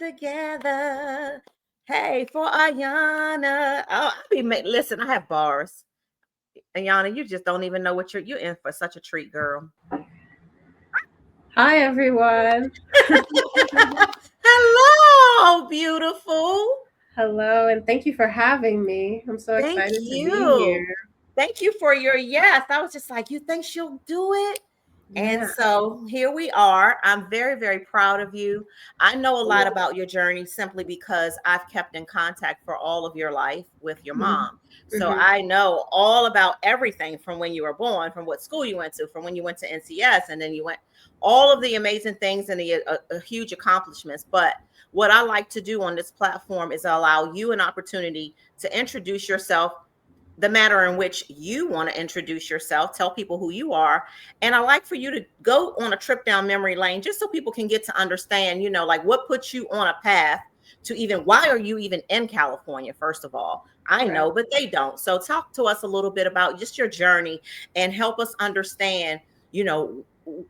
together. Hey, for Ayanna. Oh, listen, I have bars. Ayanna, you just don't even know what you're in for such a treat, girl. Hi, everyone. Hello, beautiful. Hello, and thank you for having me. I'm so Thank excited to be you. here. Thank you for your yes. I was just like, you think she'll do it? And Yeah. so here we are. I'm very, very proud of you. I know a lot about your journey simply because I've kept in contact for all of your life with your mom. So Mm-hmm. I know all about everything from when you were born, from what school you went to, from when you went to NCS, and then you went all of the amazing things and the huge accomplishments. But what I like to do on this platform is allow you an opportunity to introduce yourself the manner in which you want to introduce yourself, tell people who you are. And I like for you to go on a trip down memory lane just so people can get to understand, like what puts you on a path to even why are you even in California, first of all. I Right. know, but they don't. So talk to us a little bit about just your journey and help us understand, you know,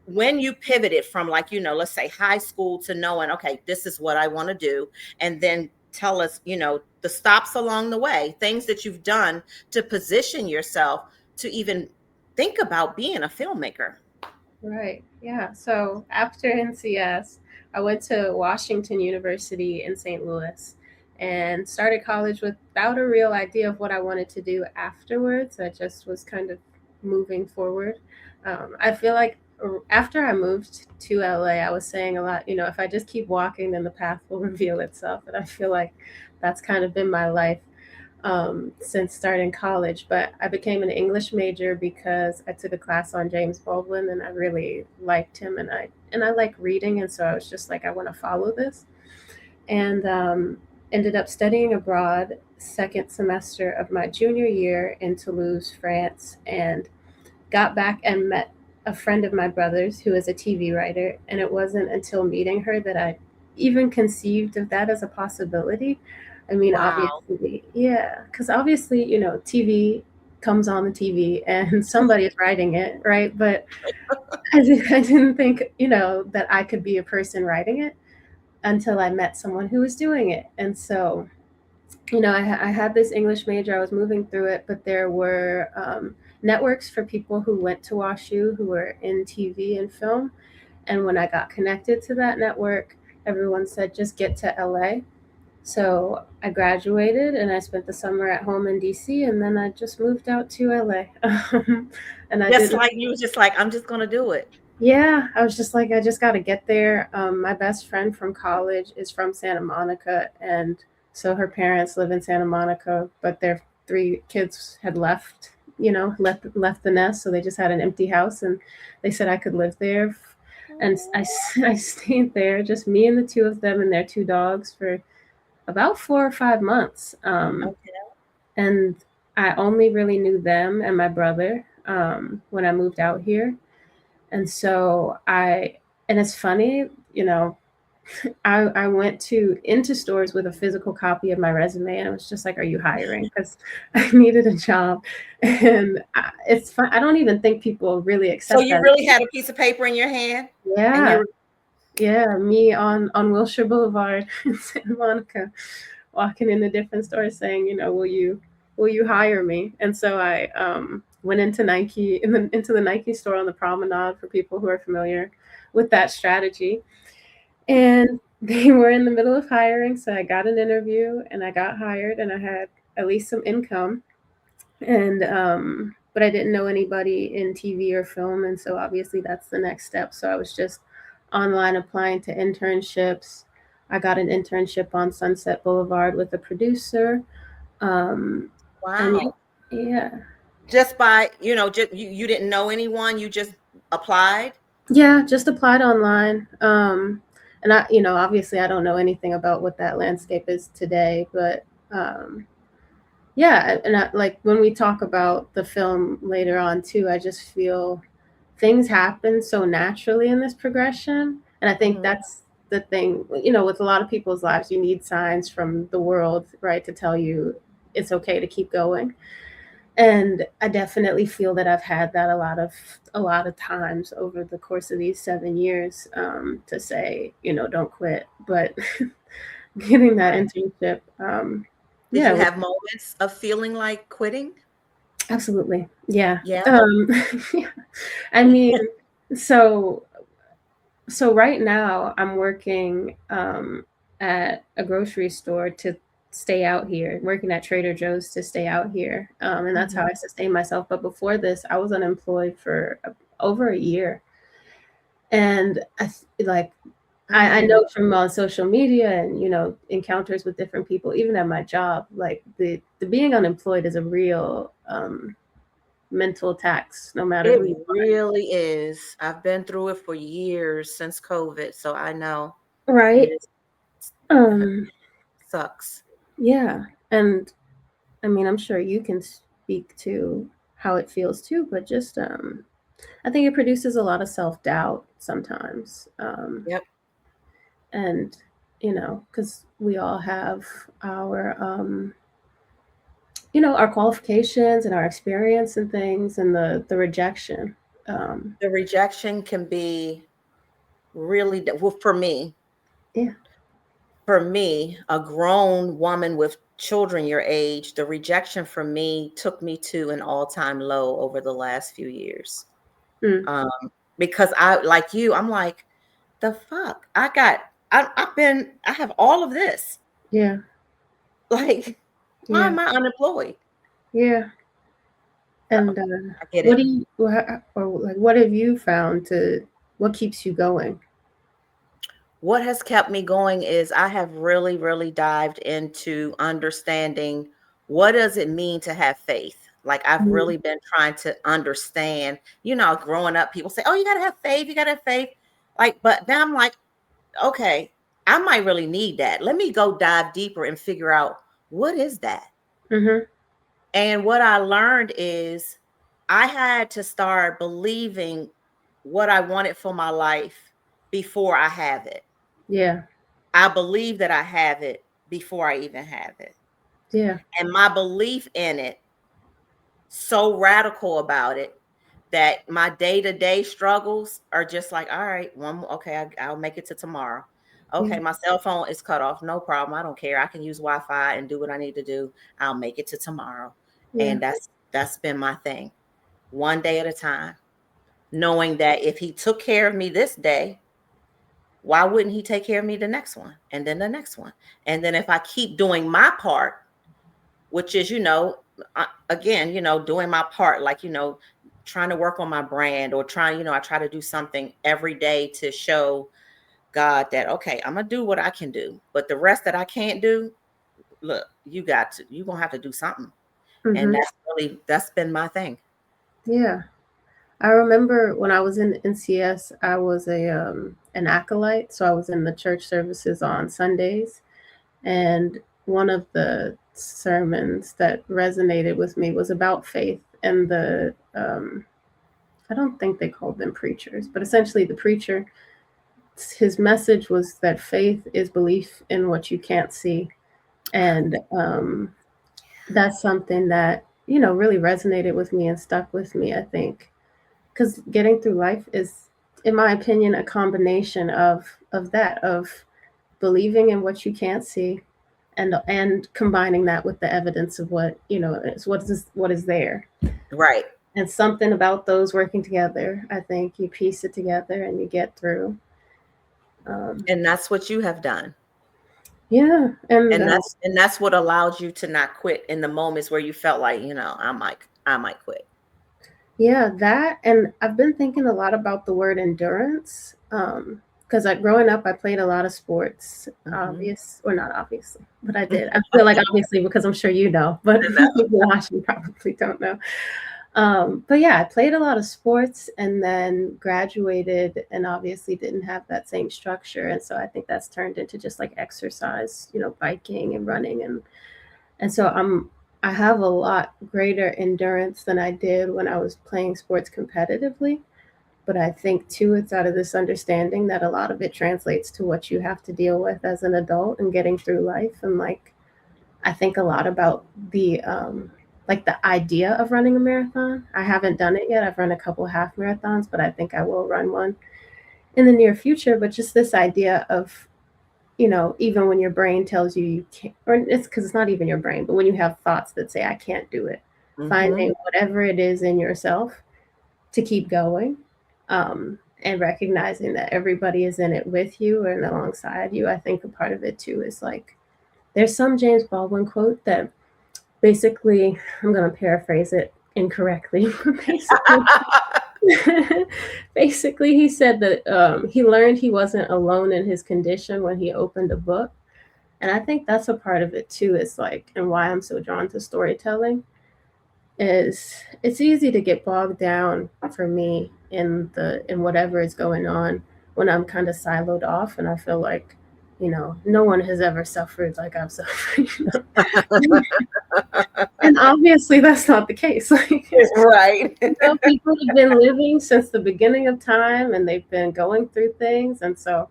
when you pivoted from like, let's say high school to knowing, okay, this is what I want to do. And then tell us, the stops along the way, things that you've done to position yourself to even think about being a filmmaker. Right. Yeah. So after NCS, I went to Washington University in St. Louis and started college without a real idea of what I wanted to do afterwards. I just was kind of moving forward. I feel like after I moved to LA, I was saying a lot, if I just keep walking, then the path will reveal itself. And I feel like that's kind of been my life since starting college. But I became an English major because I took a class on James Baldwin, and I really liked him, and I like reading, and so I was just like, I want to follow this, and ended up studying abroad second semester of my junior year in Toulouse, France, and got back and met a friend of my brother's who is a TV writer, and it wasn't until meeting her that I even conceived of that as a possibility. I mean, Wow. obviously, yeah, because obviously, TV comes on the TV and somebody is writing it, right? But I didn't think, that I could be a person writing it until I met someone who was doing it. And so, I had this English major, I was moving through it, but there were networks for people who went to WashU who were in TV and film. And when I got connected to that network, everyone said, just get to LA. So I graduated and I spent the summer at home in DC, and then I just moved out to LA. And I Just did, like you was just like, I'm just gonna do it. yeah, I was just like, I just got to get there. My best friend from college is from Santa Monica, and so her parents live in Santa Monica, but their three kids had left, left the nest, so they just had an empty house, and they said I could live there, and I stayed there, just me and the two of them and their two dogs for about 4 or 5 months, Okay. and I only really knew them and my brother when I moved out here, and so and it's funny, I went into stores with a physical copy of my resume, and I was just like, "Are you hiring?" Because I needed a job, and it's fun. I don't even think people really So accept you that. really had a piece of paper in your hand, and Yeah, you yeah, me on Wilshire Boulevard in Santa Monica, walking into different stores saying, will you hire me? And so I went into the Nike store on the Promenade, for people who are familiar with that strategy, and they were in the middle of hiring, so I got an interview and I got hired, and I had at least some income, and but I didn't know anybody in TV or film, and so obviously that's the next step. So I was just online applying to internships. I got an internship on Sunset Boulevard with a producer, um, and wow. yeah, Just by, just you didn't know anyone, you just applied. yeah, just applied online. And obviously I don't know anything about what that landscape is today, but um, yeah, and like when we talk about the film later on too, I just feel things happen so naturally in this progression, and I think Mhm. that's the thing. With a lot of people's lives, you need signs from the world, right, to tell you it's okay to keep going. And I definitely feel that I've had that a lot of times over the course of these 7 years, to say, don't quit. But getting that Right. internship, Did yeah, you have moments of feeling like quitting? absolutely, yeah. Yeah. Yeah. I mean, so so right now I'm working at a grocery store to stay out here, working at Trader Joe's to stay out here, and that's how I Mhm. sustain myself. But before this, I was unemployed for over a year, and like I Mm. know from social media and encounters with different people, even at my job, like the being unemployed is a real mental tax, no matter It who you really is. I've been through it for years since COVID, so I know are. it Right? is Um, sucks. yeah, and I mean, I'm sure you can speak to how it feels too, but just I think it produces a lot of self doubt sometimes, Yep. and because we all have our our qualifications and our experience and things, and the rejection. Um, The rejection can be really well yeah. for me, a grown woman with children your age, the rejection from me took me to an all-time low over the last few years. Mm, Um, because I like you, I'm like, the fuck? I have all of this. yeah. Like, why Yeah. am I unemployed? Yeah. So And I get what it. do you or like what have you found to what keeps you going? What has kept me going is I have really, really dived into understanding what does it mean to have faith. Like I've Mm, really been trying to understand, growing up, people say, oh, you gotta have faith, you gotta have faith. Like, but now I'm like, okay, I might really need that. Let me go dive deeper and figure out what is that. mm-hmm. And what I learned is I had to start believing what I wanted for my life before I have it. Yeah. I believe that I have it before I even have it. Yeah. And my belief in it, so radical about it, that my day-to-day struggles are just like, all right, okay, I'll make it to tomorrow. Yeah. Okay, my cell phone is cut off. No problem. I don't care. I can use Wi-Fi and do what I need to do. I'll make it to tomorrow. Yeah. And that's been my thing. One day at a time, knowing that if he took care of me this day, why wouldn't he take care of me the next one and then the next one? And then if I keep doing my part, which is, again, doing my part, like, trying to work on my brand or trying, I try to do something every day to show God that, okay, I'm going to do what I can do. But the rest that I can't do, look, you're going to have to do something. And Mm-hmm. that's been my thing. Yeah. I remember when I was in NCS, I was a an acolyte, so I was in the church services on Sundays, and one of the sermons that resonated with me was about faith and the I don't think they called them preachers, but essentially the preacher, his message was that faith is belief in what you can't see, and that's something that really resonated with me and stuck with me. I think because getting through life is, in my opinion, a combination of believing in what you can't see, and combining that with the evidence of what is what is there, Right. and something about those working together. I think you piece it together and you get through. Um, And that's what you have done. yeah, and And that's what allowed you to not quit in the moments where you felt like, I might quit. yeah, that, and I've been thinking a lot about the word endurance. Because like growing up, I played a lot of sports, Mhm. or not obviously, but I did. I feel like obviously because I'm sure you know, but I know. people watching probably don't know. But yeah, I played a lot of sports and then graduated and obviously didn't have that same structure. And so I think that's turned into just like exercise, biking and running, and so I have a lot greater endurance than I did when I was playing sports competitively. But I think too it's out of this understanding that a lot of it translates to what you have to deal with as an adult and getting through life. And like I think a lot about the like the idea of running a marathon. I haven't done it yet. I've run a couple half marathons, but I think I will run one in the near future. But just this idea of, even when your brain tells you you can't, or it's because it's not even your brain, but when you have thoughts that say, I can't do it, Mm-hmm. finding whatever it is in yourself to keep going, and recognizing that everybody is in it with you and alongside you. I think a part of it too is like, there's some James Baldwin quote that basically, I'm going to paraphrase it incorrectly, but basically he said that he learned he wasn't alone in his condition when he opened a book. And I think that's a part of it too, is like, and why I'm so drawn to storytelling is it's easy to get bogged down for me in whatever is going on when I'm kind of siloed off and I feel like, no one has ever suffered like I've suffered. And obviously that's not the case. Like, Right. people have been living since the beginning of time and they've been going through things. And so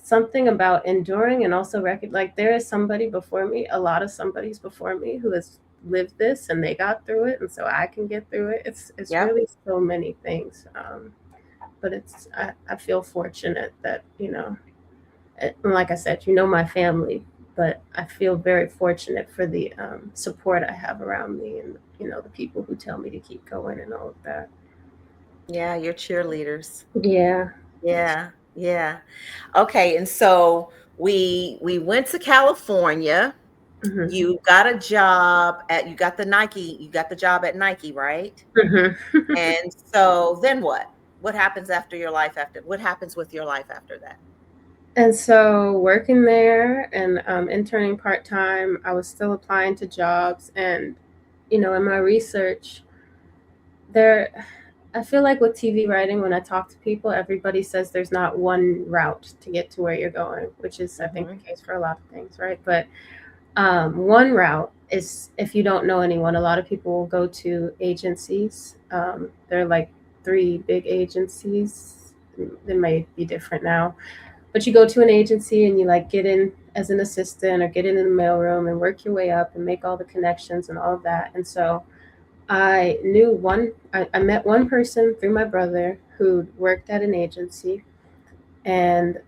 something about enduring and also like there is somebody before me, a lot of somebody's before me who has lived this and they got through it, and so I can get through it. It's Yep. really so many things. But I feel fortunate that, and like I said, my family, but I feel very fortunate for the support I have around me, and the people who tell me to keep going and all of that. Yeah, you're cheerleaders. Yeah. Yeah, yeah. Okay, and so we went to California. Hmm. You got the job at Nike, right? Hmm. And so then what? What happens with your life after that? And so, working there and interning part time, I was still applying to jobs. And, in my research, there, I feel like with TV writing, when I talk to people, everybody says there's not one route to get to where you're going, which is, I think, Mhm. the case for a lot of things, right? But one route is, if you don't know anyone, a lot of people will go to agencies. There are like three big agencies. They may be different now, but you go to an agency and you like get in as an assistant or get in the mailroom and work your way up and make all the connections and all of that. And so I met one person through my brother who worked at an agency, and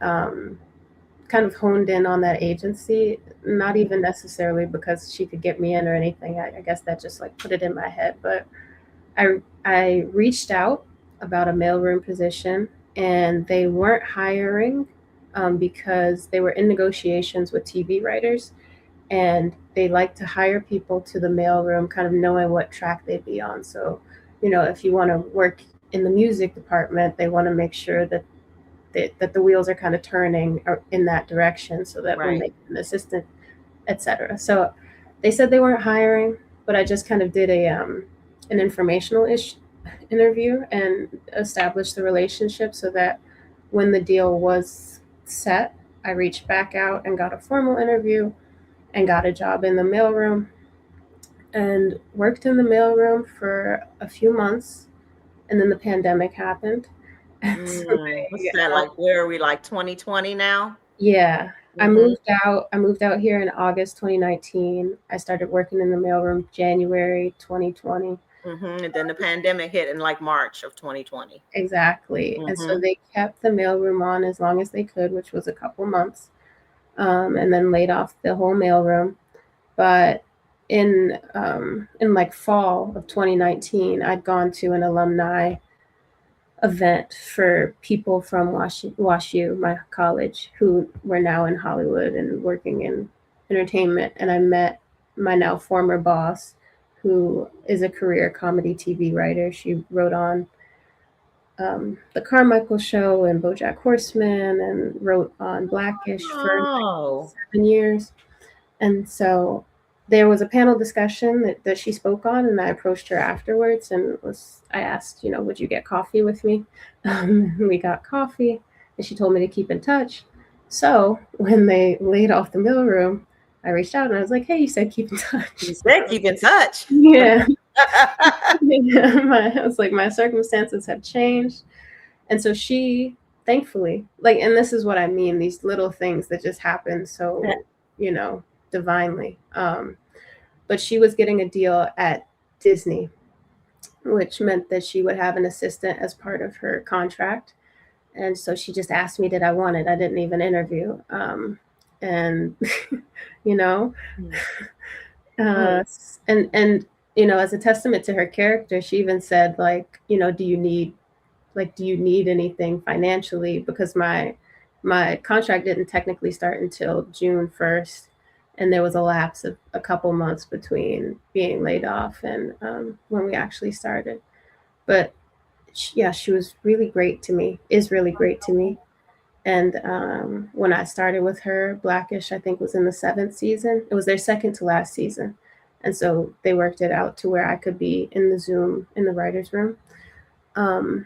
kind of honed in on that agency, not even necessarily because she could get me in or anything. I guess that just like put it in my head. But I reached out about a mailroom position, and they weren't hiring, because they were in negotiations with TV writers, and they like to hire people to the mailroom, kind of knowing what track they'd be on. So, if you want to work in the music department, they want to make sure that the wheels are kind of turning in that direction, so that when Right. they get an assistant, etc. So they said they weren't hiring, but I just kind of did an informational interview and established the relationship so that when the deal was set, I reached back out and got a formal interview and got a job in the mailroom and worked in the mailroom for a few months, and then the pandemic happened. And so What's that like? Where are we, like 2020 now? yeah, I Hmm. moved out. I moved out here in August 2019. I started working in the mailroom January 2020. And then the pandemic hit in like March of 2020. Exactly. And so Hmm. they kept the mailroom on as long as they could, which was a couple months, and then laid off the whole mailroom. But in like fall of 2019, I'd gone to an alumni event for people from WashU, my college, who were now in Hollywood and working in entertainment. And I met my now former boss, who is a career comedy TV writer. She wrote on The Carmichael Show and BoJack Horseman, and wrote on Blackish for like Oh. 7 years. And so there was a panel discussion that she spoke on, and I approached her afterwards and I asked, would you get coffee with me? We got coffee, and she told me to keep in touch. So when they laid off the mailroom, I reached out and I was like, hey, you said keep in touch. You said keep in touch. Yeah. Yeah, I was like, my circumstances have changed. And so she, thankfully, like, and this is what I mean, these little things that just happen so, you know, divinely. but she was getting a deal at Disney, which meant that she would have an assistant as part of her contract. And so she just asked me, did I want it? I didn't even interview. And you know, Mm. uh, Mm. and as a testament to her character, she even said, like, do you need anything financially? Because my contract didn't technically start until June 1st, and there was a lapse of a couple months between being laid off and when we actually started. But yeah, she was really great to me. Is really great to me. And when I started with her, Blackish, I think, was in the 7th season. It was their second to last season. And so they worked it out to where I could be in the Zoom in the writer's room, um,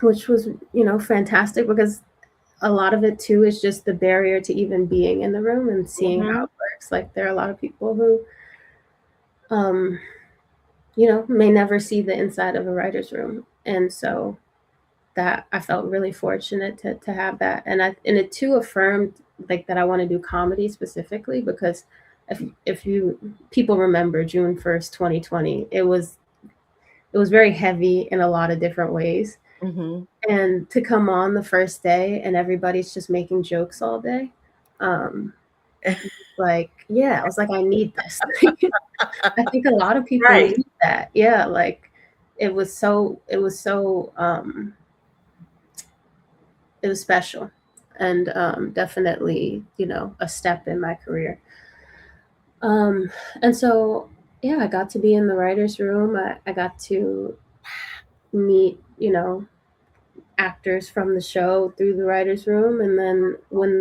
which was, fantastic, because a lot of it too is just the barrier to even being in the room and seeing how Mhm. it works. Like, there are a lot of people who, um, may never see the inside of a writer's room. And so that I felt really fortunate to have that. And it too affirmed, like, that I want to do comedy specifically, because if you people remember June 1st, 2020, it was very heavy in a lot of different ways. Mhm. And to come on the first day and everybody's just making jokes all day, um, like, yeah, I was like, I need this. I think a lot of people Right. need that. Yeah, like, it was special, and definitely, a step in my career. Um, and so, yeah, I got to be in the writer's room. I got to meet, actors from the show through the writer's room. And then when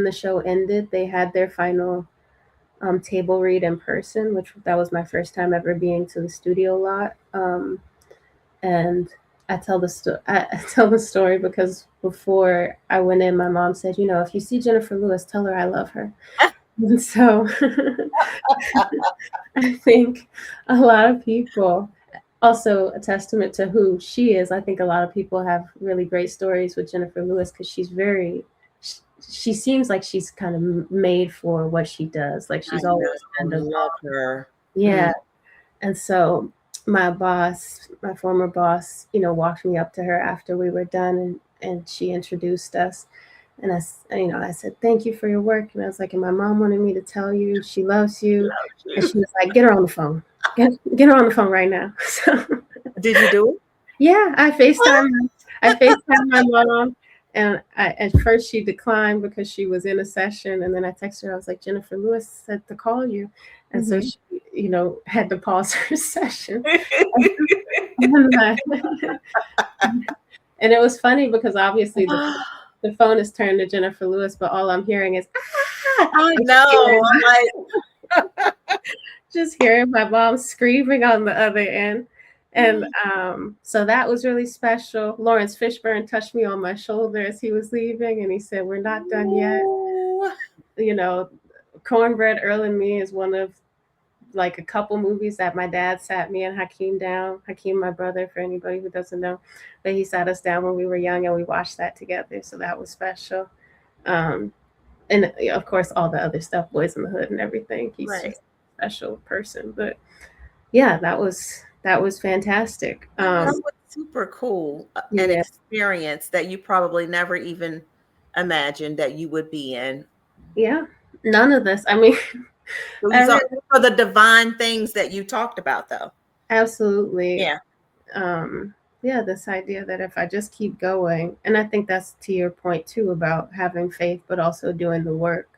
the show ended, they had their final table read in person, which that was my first time ever being to the studio lot. And I tell the story because before I went in, my mom said, if you see Jennifer Lewis, tell her I love her. And so I think a lot of people, also a testament to who she is, I think a lot of people have really great stories with Jennifer Lewis, because she seems like she's kind of made for what she does. Like, I she's know. always I on the love ball. her. Yeah. Mm. And so my former boss, walked me up to her after we were done, and she introduced us. And I said, thank you for your work. And I was like, and my mom wanted me to tell you she loves you. And she was like, get her on the phone. Get her on the phone right now. So Did you do it? yeah, I FaceTime my mom, and at first she declined because she was in a session, and then I texted her. I was like, Jennifer Lewis said to call you, and so Mhm. she, had to pause her session. And, and it was funny because obviously the phone is turned to Jennifer Lewis, but all I'm hearing is ah! I I'm know. I'm like, just hearing my mom screaming on the other end. And so that was really special. Lawrence Fishburne touched me on my shoulder as he was leaving, and he said, "We're not done yet." "Ooh." You know, Cornbread Earl and Me is one of, like, a couple movies that my dad sat me and Hakeem down. Hakeem, my brother, for anybody who doesn't know, but he sat us down when we were young and we watched that together. So that was special. Um, and of course, all the other stuff, Boys in the Hood and everything. He's Right. just a special person. But yeah, that was fantastic. That was super cool. An Yeah, experience that you probably never even imagined that you would be in. yeah. None of this. I mean, So I you saw really, for the divine things that you talked about, though. absolutely. Yeah. Um, yeah, this idea that if I just keep going, and I think that's to your point too about having faith, but also doing the work.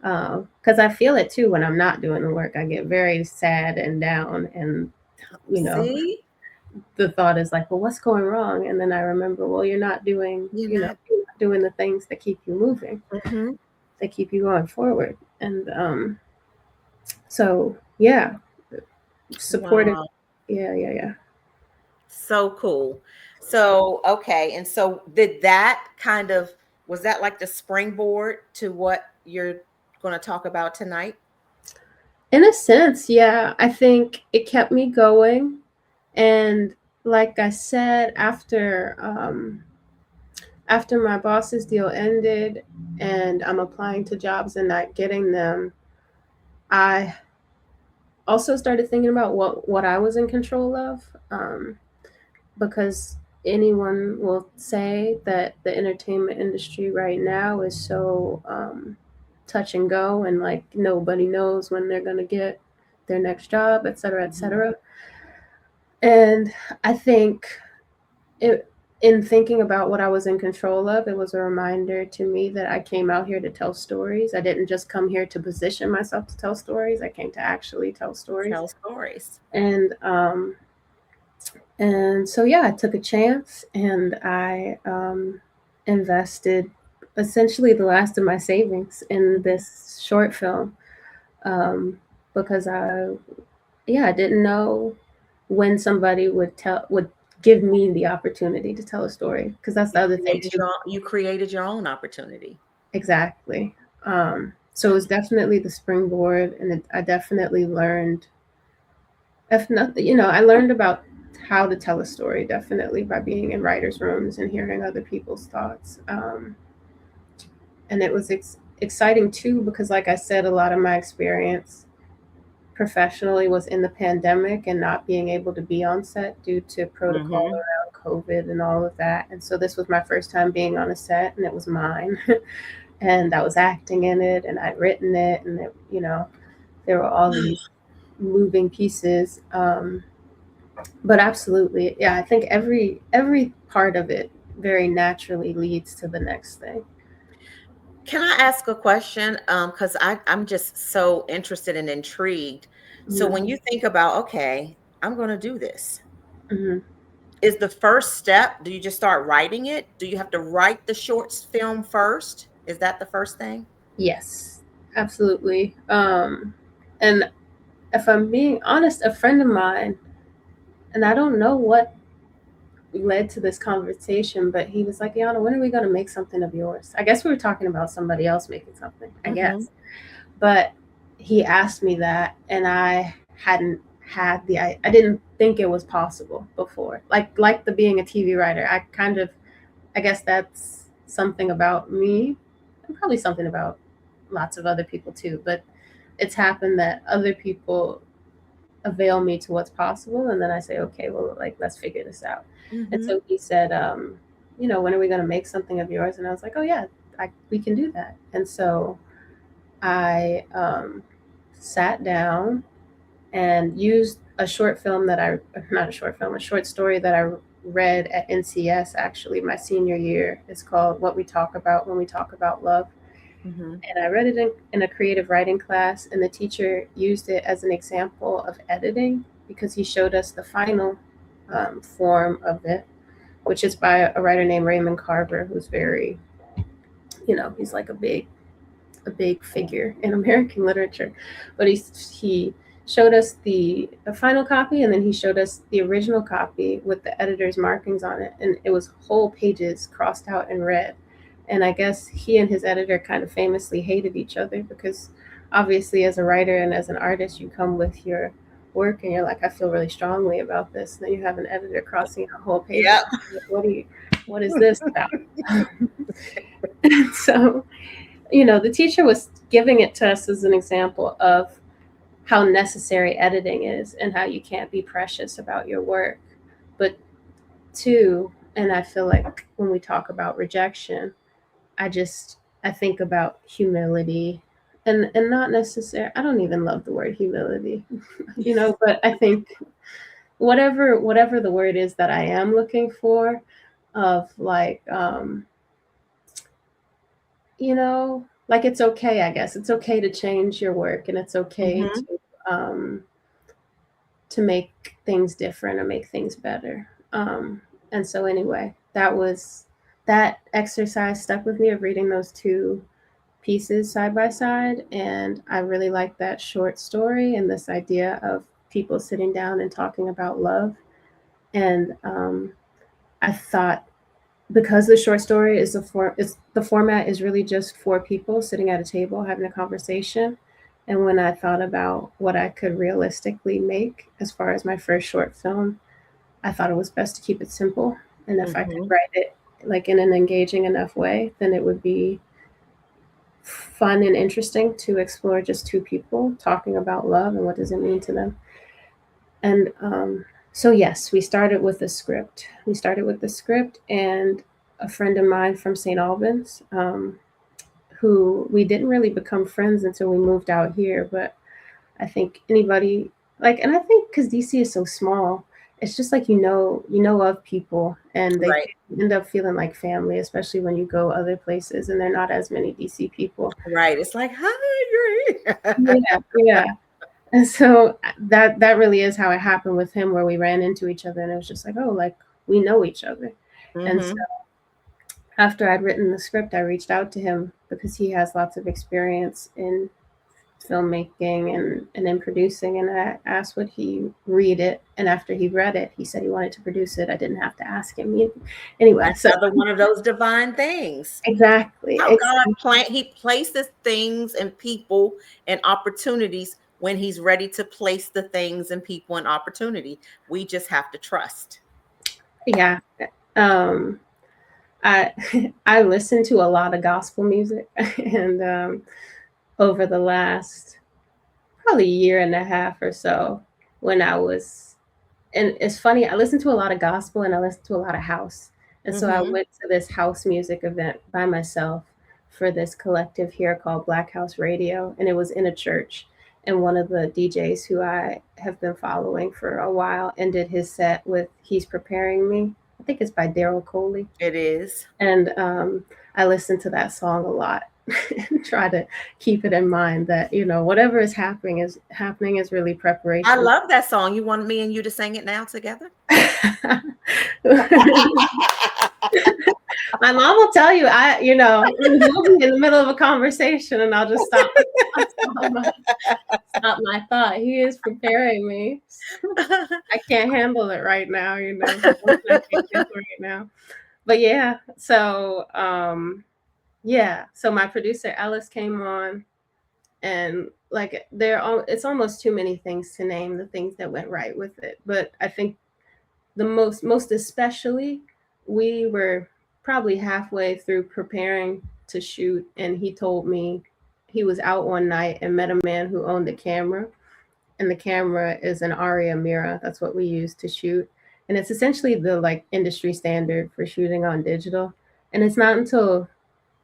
Because I feel it too when I'm not doing the work. I get very sad and down, and you know, See, the thought is like, well, what's going wrong? And then I remember, well, you're not. you're not doing the things that keep you moving, Mhm. that keep you going forward. And so yeah, supportive. Wow. Yeah, yeah, yeah. So cool. So, okay. And so did that kind of was that like the springboard to what you're going to talk about tonight? In a sense, yeah, I think it kept me going. And like I said, after my boss's deal ended and I'm applying to jobs and not getting them, I also started thinking about what I was in control of, because anyone will say that the entertainment industry right now is so touch and go, and like nobody knows when they're gonna get their next job, et cetera, et Mhm. cetera. And I think it, in thinking about what I was in control of, it was a reminder to me that I came out here to tell stories. I didn't just come here to position myself to tell stories. I came to actually tell stories. Tell stories. And so yeah, I took a chance, and I invested essentially the last of my savings in Mhm. this short film, um, because I didn't know when somebody would give me the opportunity to tell a story, because that's the other thing too. You created your own opportunity. Exactly. So it was definitely the springboard, and I definitely learned, if not, I learned about how to tell a story definitely by being in writers' rooms and hearing other people's thoughts. And it was exciting too, because, like I said, a lot of my experience professionally was in the pandemic and not being able to be on set due to protocol Mhm. around COVID and all of that. And so this was my first time being on a set, and it was mine. And I was acting in it, and I'd written it, and there were all these moving pieces. But absolutely, yeah, I think every part of it very naturally leads to the next thing. Can I ask a question? Because I'm just so interested and intrigued. So Mm-hmm. when you think about, okay, I'm going to do this, Mm-hmm. is the first step, do you just start writing it? Do you have to write the short film first? Is that the first thing? Yes, absolutely. And if I'm being honest, a friend of mine, and I don't know what led to this conversation, but he was like, Yana, when are we going to make something of yours? I guess we were talking about somebody else making something, I guess. Mm-hmm. But he asked me that, and I hadn't I didn't think it was possible before. Like the being a TV writer, I guess that's something about me, and probably something about lots of other people too. But it's happened that other people avail me to what's possible, and then I say, okay, well, like, let's figure this out. And Mm-hmm. so he said, when are we going to make something of yours? And I was like, oh yeah, we can do that. And so I sat down and used a short film that I not a short film, a short story that I read at NCS, actually my senior year. It's called What We Talk About When We Talk About Love. Mm-hmm. And I read it in a creative writing class, and the teacher used it as an example of editing, because he showed us the final form of it, which is by a writer named Raymond Carver, who's very, he's like a big figure in American literature. But he showed us the final copy, and then he showed us the original copy with the editor's markings on it, and it was whole pages crossed out in red. And I guess he and his editor kind of famously hated each other, because obviously as a writer and as an artist, you come with your work and you're like, I feel really strongly about this. And then you have an editor crossing out whole pages. Yep. Like, what is this about? So the teacher was giving it to us as an example of how necessary editing is, and how you can't be precious about your work. But two, and I feel like when we talk about rejection, I think about humility, and not necessary. I don't even love the word humility, but I think whatever the word is that I am looking for, of like, like, it's okay, I guess. It's okay to change your work, and it's okay Mm-hmm. to make things different or make things better. And so anyway, that exercise stuck with me, of reading those two pieces side by side, and I really like that short story and this idea of people sitting down and talking about love. And I thought, because the short story is the format is really just four people sitting at a table having a conversation. And when I thought about what I could realistically make as far as my first short film, I thought it was best to keep it simple. And if I could Mm-hmm. write it like in an engaging enough way, then it would be fun and interesting to explore just two people talking about love and what does it mean to them. And so yes, we started with the script. We started with the script, and a friend of mine from St. Albans, who we didn't really become friends until we moved out here. But I think anybody like, and I think because DC is so small, it's just like you know of people, and they Right. end up feeling like family, especially when you go other places and there are not as many DC people. Right. It's like, hi, you're here. Yeah, yeah. And so that really is how it happened with him, where we ran into each other, and it was just like, oh, like we know each other. And so Hmm. after I'd written the script, I reached out to him because he has lots of experience in filmmaking and in producing, and I asked would he read it, and after he read it he said he wanted to produce it. I didn't have to ask him anyway. So Another one of those divine things. exactly, How God exactly. he places things and people and opportunities when he's ready to place the things and people and opportunity. We just have to trust. Yeah. um I I listen to a lot of gospel music and over the last probably year and a half or so, when I was, and it's funny, I listened to a lot of gospel and I listened to a lot of house. And so I Hmm. went to this house music event by myself for this collective here called Black House Radio, and it was in a church. And one of the DJs who I have been following for a while ended his set with "He's Preparing Me." I think it's by Daryl Coley. It is. And I listen to that song a lot and try to keep it in mind that whatever is happening is really I preparation. love that song. You want me and you to sing it now together? My mom will tell you, we'll be in the middle of a conversation and I'll just stop my thought. He is preparing me. I can't handle it right now, I can't handle it right now. But yeah, so my producer Ellis came on, and like it's almost too many things to name the things that went right with it. But I think the most especially, we were probably halfway through preparing to shoot, and he told me he was out one night and met a man who owned a camera, and the camera is an Aria Mira. That's what we use to shoot, and it's essentially the like industry standard for shooting on digital. And it's not until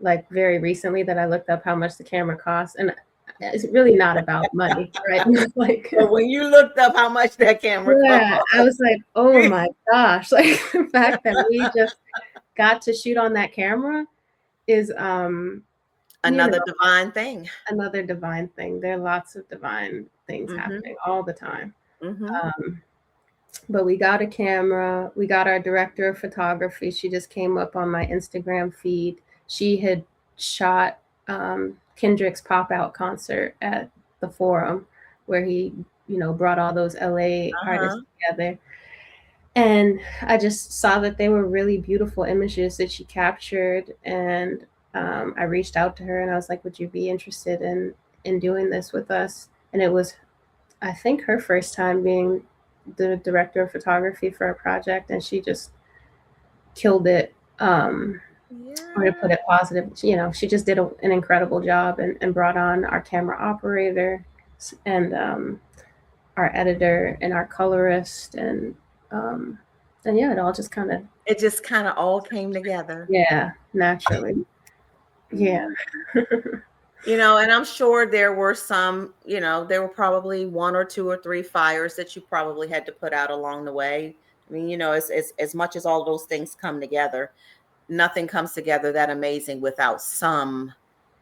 like very recently that I looked up how much the camera costs, and it's really not about money, right? Like, But when you looked up how much that camera yeah, I cost, was like, oh my gosh, like the fact that we just got to shoot on that camera is, you know, another divine thing. another divine thing. There are lots of divine things Hmm. happening all the time. Hmm. Um, but we got a camera. We got our director of photography. She just came up on my Instagram feed. She had shot Kendrick's pop out concert at the Forum, where he, brought all those LA artists Uh-huh. together. And I just saw that they were really beautiful images that she captured. And I reached out to her and I was like, would you be interested in doing this with us? And it was, I think, her first time being the director of photography for a project, and she just killed it. Or to Yeah. put it positive, she just did an incredible job, and brought on our camera operator and our editor and our colorist, um, and yeah, it all just kind of, It just kind of all came together. yeah, naturally, yeah. Yeah. And I'm sure there were some, there were probably one or two or three fires that you probably had to put out along the way. I mean, as much as all those things come together, nothing comes together that amazing without some,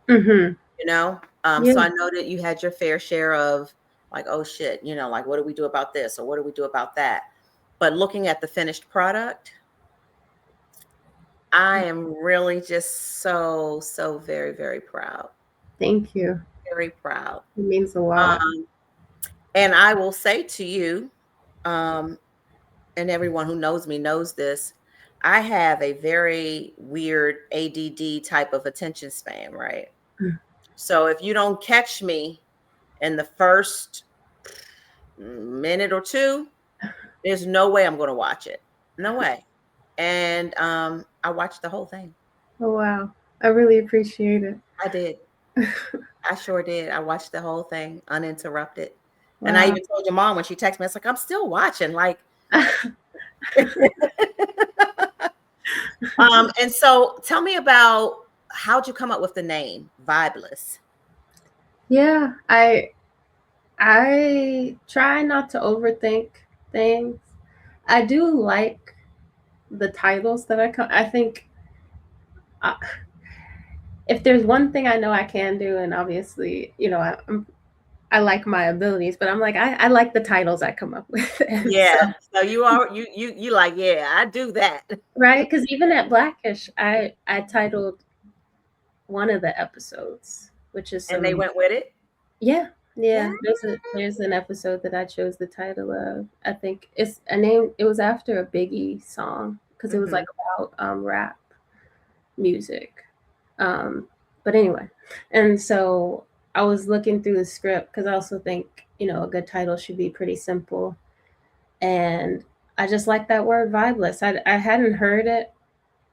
Hmm. you know. Yeah, So I know that you had your fair share of like, oh shit, like what do we do about this or what do we do about that? But looking at the finished product, I am really just so, so very, very proud. thank you. Very proud. It means a lot. Um, and I will say to you, um, and everyone who knows me knows this, I have a very weird ADD type of attention span, right? So if you don't catch me in the first minute or two, there's no way I'm going to watch it. No way. And I watched the whole thing. Oh wow, I really appreciate it. I did. I sure did. I watched the whole thing uninterrupted. And I Wow. even told your mom when she texted me, it's like, I'm still watching. Like, and so tell me about how'd you come up with the name Vibeless? Yeah, I try not to overthink things. I do like the titles that I think uh, if there's one thing I know I can do, and obviously, I like my abilities, but I'm like I like the titles I come up with, and so Yeah. So you like, yeah, I do that. right, because even at Blackish, I titled one of the episodes, which is And they some went with it. yeah. Yeah. Yeah, there's an episode that I chose the title of. I think it's a name. It was after a Biggie song because it was like Hmm. about rap music. Um, but anyway, and so I was looking through the script because I also think a good title should be pretty simple, and I just like that word vibeless. I hadn't heard it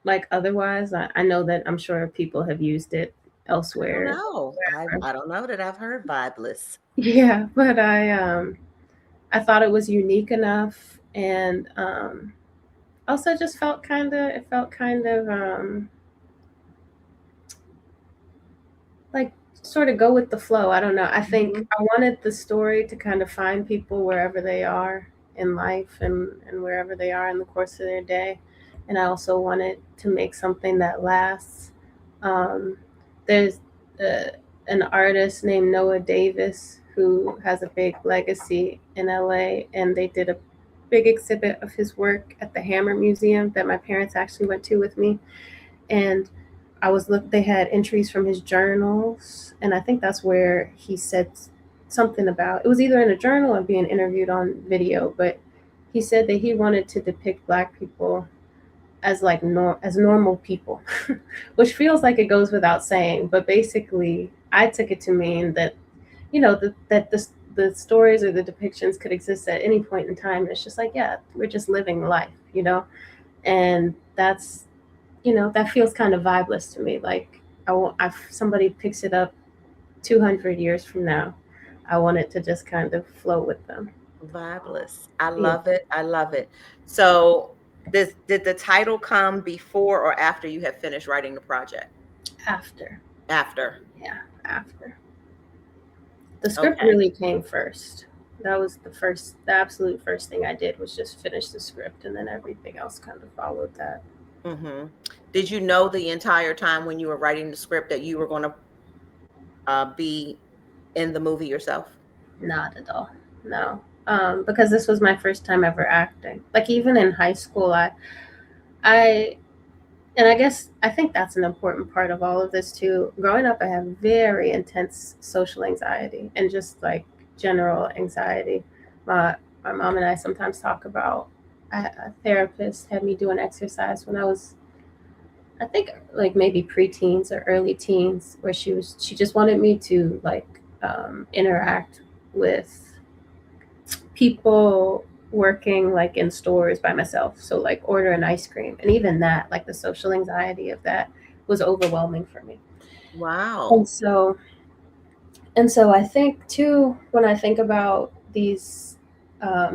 like otherwise. I know that I'm sure people have used it I don't elsewhere. know. I don't know that I've heard Vibeless. Yeah, but I thought it was unique enough, and also just felt kind of like sort of go with the flow. I don't know. I think Hmm. I wanted the story to kind of find people wherever they are in life, and wherever they are in the course of their day. And I also wanted to make something that lasts. There's uh, an artist named Noah Davis who has a big legacy in LA, and they did a big exhibit of his work at the Hammer Museum that my parents actually went to with me. And they had entries from his journals, and I think that's where he said something about it was either in a journal or being interviewed on video, but he said that he wanted to depict black people as like as normal people, which feels like it goes without saying, but basically I took it to mean that the stories or the depictions could exist at any point in time. It's just like, yeah, we're just living life. And that feels kind of vibeless to me. Like I want, if somebody picks it up 200 years from now, I want it to just kind of flow with them. Vibeless. I Yeah, love it. I love it. So did the title come before or after you had finished writing the project? after. After. Yeah, after. The script Okay. really came first. That was the absolute first thing I did was just finish the script, and then everything else kind of followed that. Hmm. Did you know the entire time when you were writing the script that you were going to be in the movie yourself? Not at all. No. Because this was my first time ever acting. Like even in high school, I and I guess I think that's an important part of all of this too. Growing up, I had very intense social anxiety and just like general anxiety. My mom and I sometimes talk about a therapist had me do an exercise when I was, I think, like maybe preteens or early teens, where she just wanted me to like interact with people working like in stores by myself. So like order an ice cream. And even that, like the social anxiety of that was overwhelming for me. Wow. And so I think too, when I think about these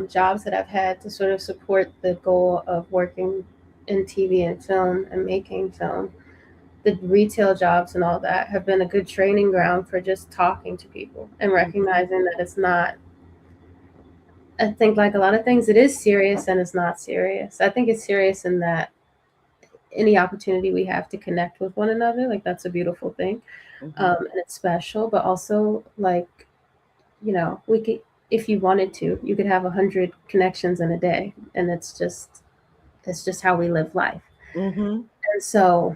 jobs that I've had to sort of support the goal of working in TV and film and making film, the retail jobs and all that have been a good training ground for just talking to people and Hmm. recognizing that it's not, I think like a lot of things, it is serious and it's not serious. I think it's serious in that any opportunity we have to connect with one another, like that's a beautiful thing, Hmm. and it's special. But also, like we could, if you wanted to, you could have 100 connections in a day, and it's just how we live life. Hmm. And so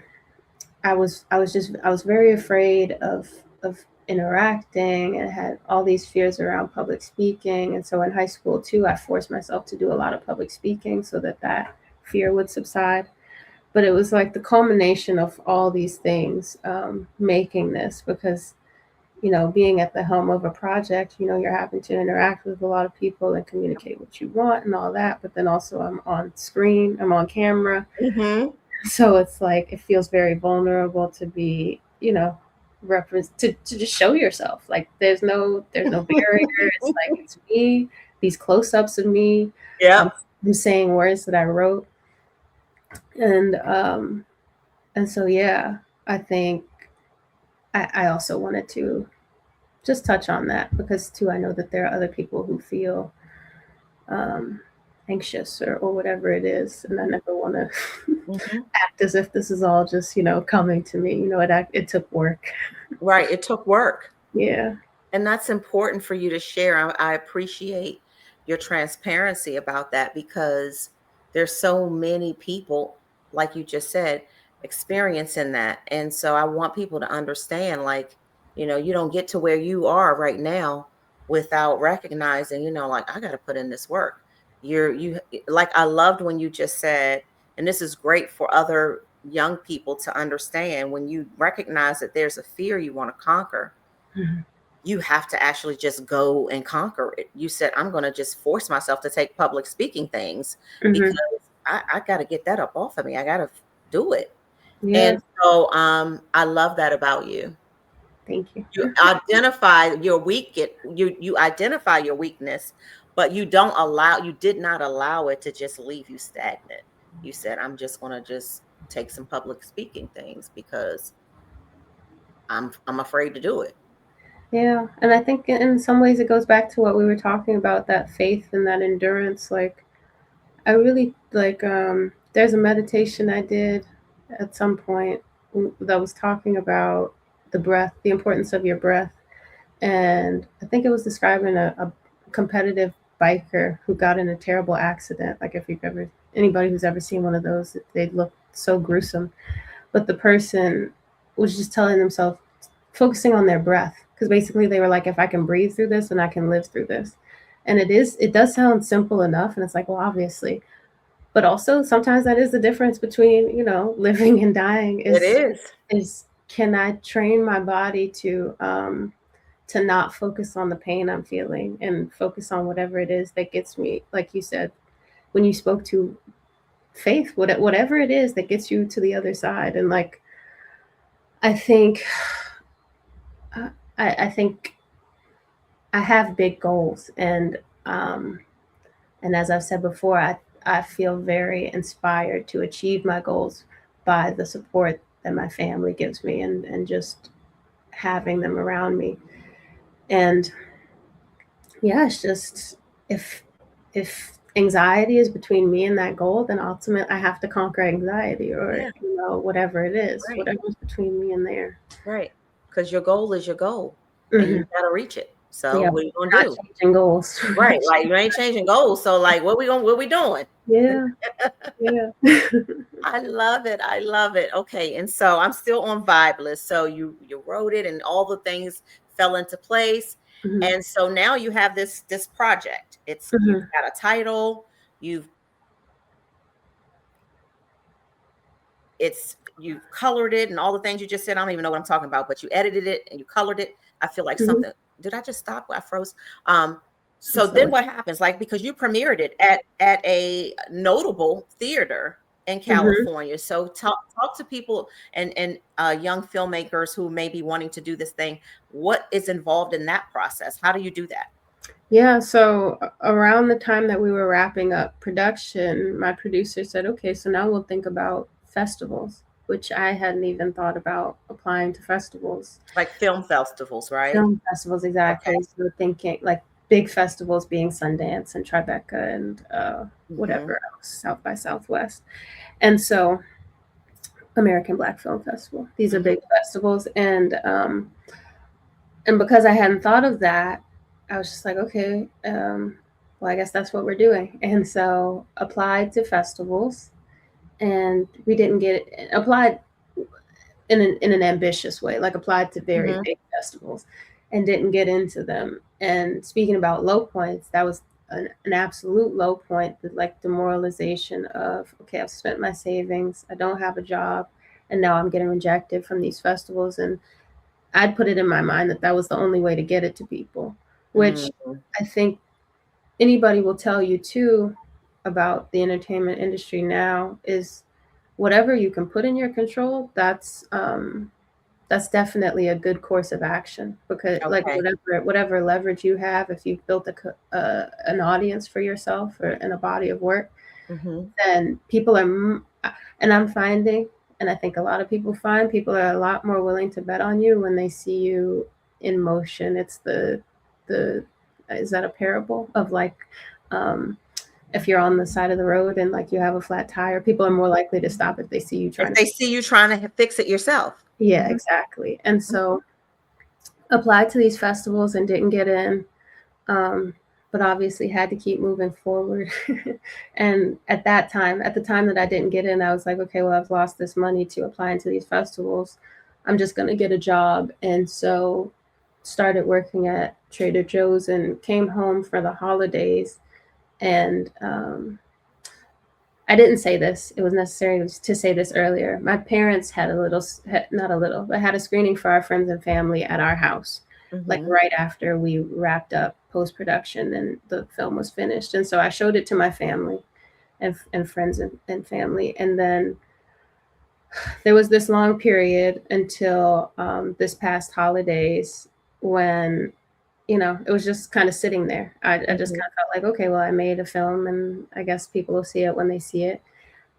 I was very afraid of interacting and had all these fears around public speaking. And so in high school too, I forced myself to do a lot of public speaking so that fear would subside. But it was like the culmination of all these things, making this, because being at the helm of a project, you're having to interact with a lot of people and communicate what you want and all that. But then also I'm on screen, I'm on camera. Hmm. So it's like it feels very vulnerable to be, to just show yourself. Like there's no barrier. It's like it's me. These close-ups of me. Yep. I'm saying words that I wrote, and um, and so yeah, I think I also wanted to just touch on that because too I know that there are other people who feel um, anxious or whatever it is, and I never want to Hmm. act as if this is all just coming to me. It took work. Right. It took work. Yeah. And that's important for you to share. I appreciate your transparency about that because there's so many people, like you just said, experiencing that. And so I want people to understand, like, you don't get to where you are right now without recognizing, like, I got to put in this work. You like, I loved when you just said, and this is great for other young people to understand, when you recognize that there's a fear you want to conquer, Mhm. you have to actually just go and conquer it. You said, I'm going to just force myself to take public speaking things because Mhm. I got to get that up off of me. I got to do it. Yeah. And so I love that about you. Thank you. You identify your you identify your weakness, but you did not allow it to just leave you stagnant. You said, I'm just going to just take some public speaking things because I'm afraid to do it. Yeah, and I think in some ways it goes back to what we were talking about, that faith and that endurance. Like I really like there's a meditation I did at some point that was talking about the breath, the importance of your breath. And I think it was describing a competitive biker who got in a terrible accident. Like if you've ever anybody who's ever seen one of those, they look so gruesome. But the person was just telling themselves, focusing on their breath, because basically they were like, if I can breathe through this, then I can live through this. And it does sound simple enough, and it's like, well, obviously, but also sometimes that is the difference between living and dying. It is. Is can I train my body to not focus on the pain I'm feeling and focus on whatever it is that gets me, like you said when you spoke to faith, whatever it is that gets you to the other side. And like I think I think I have big goals, um, and as I've said before, I feel very inspired to achieve my goals by the support that my family gives me, and just having them around me. And yeah, it's just if if anxiety is between me and that goal, then ultimately I have to conquer anxiety, or Yeah. whatever it is, Right. whatever's between me and there. Right. Because your goal is your goal and you Hmm. got to reach it. So Yeah, what are you going to not do? changing goals. Right. Like you ain't changing goals. So like, what we doing? Yeah, yeah. I love it. I love it. Okay. And so I'm still on Vibeless. So you wrote it and all the things fell into place. Hmm. And so now you have this project. You've Hmm. got a title, you've you've colored it and all the things you just said. I don't even know what I'm talking about, but you edited it and you colored it. I feel like Hmm. something. Did I just stop? I froze. Um, so That's not then what. what happens? Like, because you premiered it at a notable theater in Hmm. California. So talk to people and young filmmakers who may be wanting to do this thing. What is involved in that process? How do you do that? Yeah, so around the time that we were wrapping up production, my producer said, okay, so now we'll think about festivals, which I hadn't even thought about applying to festivals. Like film festivals, right? Film festivals, Okay. exactly. So we're thinking like big festivals being Sundance and Tribeca and Hmm. whatever else, South by Southwest. And so American Black Film Festival. These are Hmm. big festivals. And because I hadn't thought of that, I was just like, okay, well, I guess that's what we're doing. And so applied to festivals, and we didn't get it applied in an ambitious way, like applied to very Hmm. big festivals, and didn't get into them. And speaking about low points, that was an absolute low point. The like demoralization of, okay, I've spent my savings, I don't have a job, and now I'm getting rejected from these festivals. And I'd put it in my mind that that was the only way to get it to people, which Hmm. I think anybody will tell you too about the entertainment industry now is whatever you can put in your control, that's definitely a good course of action, because like Okay. whatever leverage you have, if you've built an audience for yourself or in a body of work, Mm-hmm. then people are, and I'm finding, and I think a lot of people find, people are a lot more willing to bet on you when they see you in motion. It's the is that a parable of like, um, if you're on the side of the road and like you have a flat tire, people are more likely to stop if they see you If trying to. they see you trying to fix it yourself. Yeah, Mm-hmm. exactly. And so applied to these festivals and didn't get in, um, but obviously had to keep moving forward. And at the time that I didn't get in, I was like, okay, well, I've lost this money to apply into these festivals. I'm just going to get a job. And so started working at Trader Joe's and came home for the holidays. And I didn't say this. It was necessary to say this earlier. My parents had a little, not a little, but had a screening for our friends and family at our house, like Mm-hmm. right after we wrapped up post production and the film was finished. And so I showed it to my family and friends and family. And then there was this long period until this past holidays when, it was just kind of sitting there. I just Mm-hmm. kind of felt like, okay, well, I made a film and I guess people will see it when they see it.